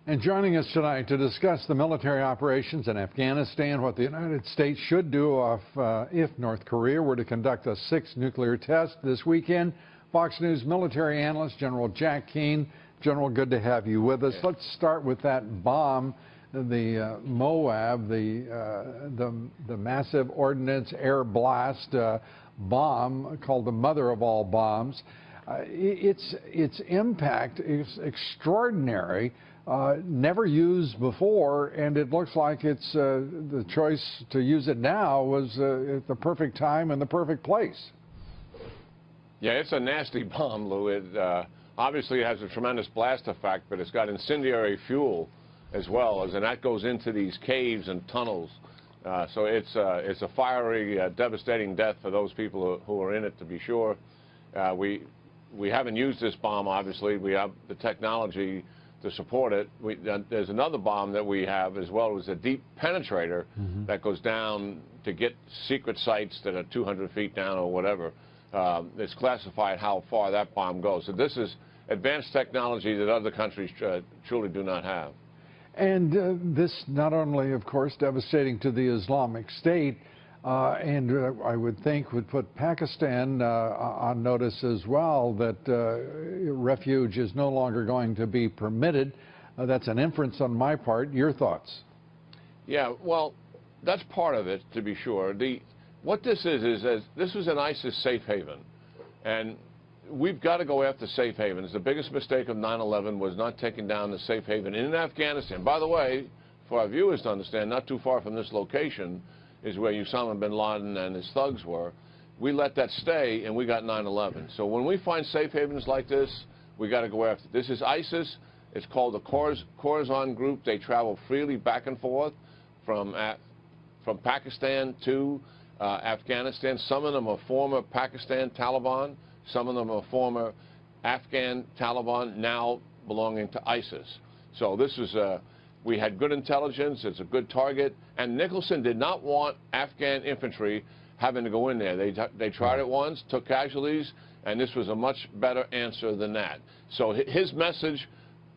And joining us tonight to discuss the military operations in Afghanistan, what the United States should do if North Korea were to conduct a sixth nuclear test this weekend, Fox News military analyst General Jack Keane. General, good to have you with us. Let's start with that bomb, the Moab, the massive ordnance air blast bomb called the mother of all bombs. Its impact is extraordinary. Never used before, and it looks like it's the choice to use it now was at the perfect time and the perfect place. Yeah, it's a nasty bomb, Lou. It obviously has a tremendous blast effect, but it's got incendiary fuel as well, and that goes into these caves and tunnels. So it's a fiery, devastating death for those people who are in it, to be sure. We haven't used this bomb, obviously. We have the technology to support it. There's another bomb that we have as well. It was a deep penetrator that goes down to get secret sites that are 200 feet down or whatever. It's classified how far that bomb goes. So this is advanced technology that other countries truly do not have. And this not only, of course, devastating to the Islamic State, and I would think would put Pakistan on notice as well that refuge is no longer going to be permitted. That's an inference on my part. Your thoughts? Yeah, well, that's part of it, to be sure. What this is this was an ISIS safe haven, and we've got to go after safe havens. The biggest mistake of 9/11 was not taking down the safe haven in Afghanistan. By the way, for our viewers to understand, not too far from this location is where Osama bin Laden and his thugs were. We let that stay, and we got 9/11. So when we find safe havens like this, we got to go after it. This is ISIS. It's called the Khorasan group. They travel freely back and forth from Pakistan to Afghanistan. Some of them are former Pakistan Taliban. Some of them are former Afghan Taliban, now belonging to ISIS. So this is we had good intelligence. It's a good target. And Nicholson did not want Afghan infantry having to go in there. They tried it once, took casualties, and this was a much better answer than that. So his message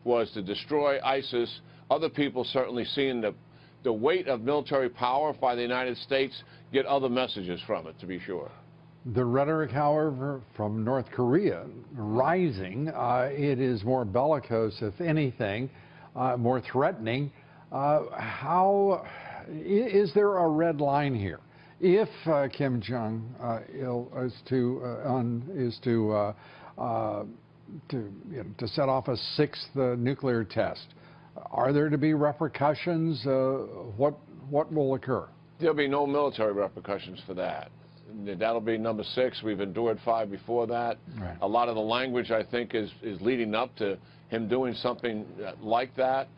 was to destroy ISIS. Other people certainly seeing the weight of military power by the United States get other messages from it, to be sure. The rhetoric, however, from North Korea rising, it is more bellicose, if anything, more threatening. How is there a red line here? If Kim Jong-il is to set off a sixth nuclear test, are there to be repercussions? What will occur? There'll be no military repercussions for that. That'll be number 6. We've endured 5 before that. Right. A lot of the language, I think, is leading up to him doing something like that.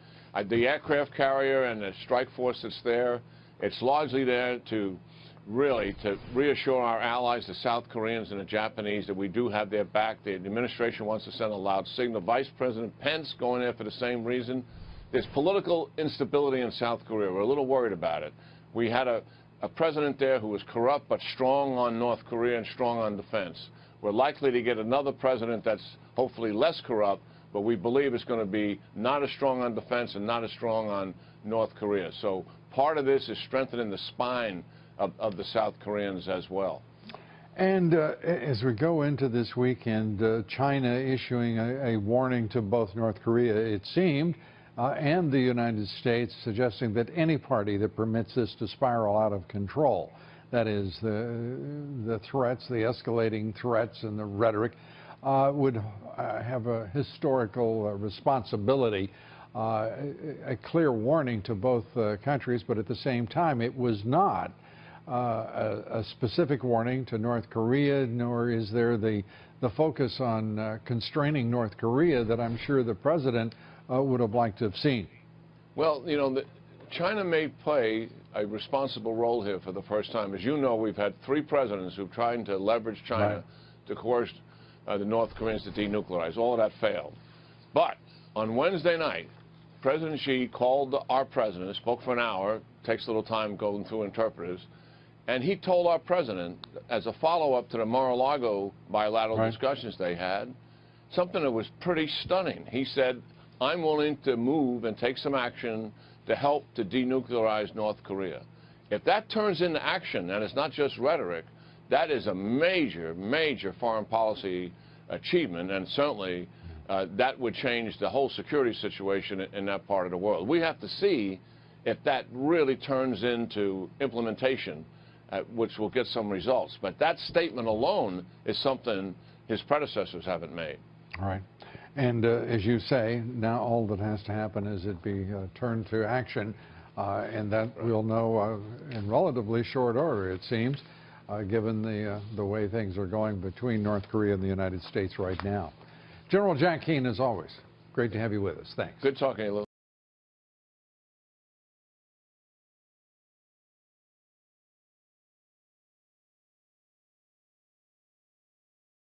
The aircraft carrier and the strike force that's there, it's largely there to really reassure our allies, the South Koreans and the Japanese, that we do have their back. The administration wants to send a loud signal. Vice President Pence going there for the same reason. There's political instability in South Korea. We're a little worried about it. We had a president there who was corrupt but strong on North Korea and strong on defense. We're likely to get another president that's hopefully less corrupt, but we believe it's going to be not as strong on defense and not as strong on North Korea. So part of this is strengthening the spine of the South Koreans as well. And as we go into this weekend, China issuing a warning to both North Korea, it seemed, and the United States, suggesting that any party that permits this to spiral out of control, that is the threats, the escalating threats and the rhetoric, would have a historical responsibility, a clear warning to both countries, but at the same time it was not a specific warning to North Korea, nor is there the focus on constraining North Korea that I'm sure the president would have liked to have seen. Well, you know, China may play a responsible role here for the first time. As you know, we've had 3 presidents who've tried to leverage China to coerce the North Koreans to denuclearize. All of that failed. But on Wednesday night, President Xi called our president, spoke for an hour, takes a little time going through interpreters, and he told our president, as a follow-up to the Mar-a-Lago bilateral discussions they had, something that was pretty stunning. He said, I'm willing to move and take some action to help to denuclearize North Korea. If that turns into action, and it's not just rhetoric, that is a major, major foreign policy achievement, and certainly that would change the whole security situation in that part of the world. We have to see if that really turns into implementation, which will get some results. But that statement alone is something his predecessors haven't made. All right. And as you say, now all that has to happen is it be turned to action, and that we'll know in relatively short order, it seems, given the way things are going between North Korea and the United States right now. General Jack Keane, as always, great to have you with us. Thanks. Good talking to you, Lou.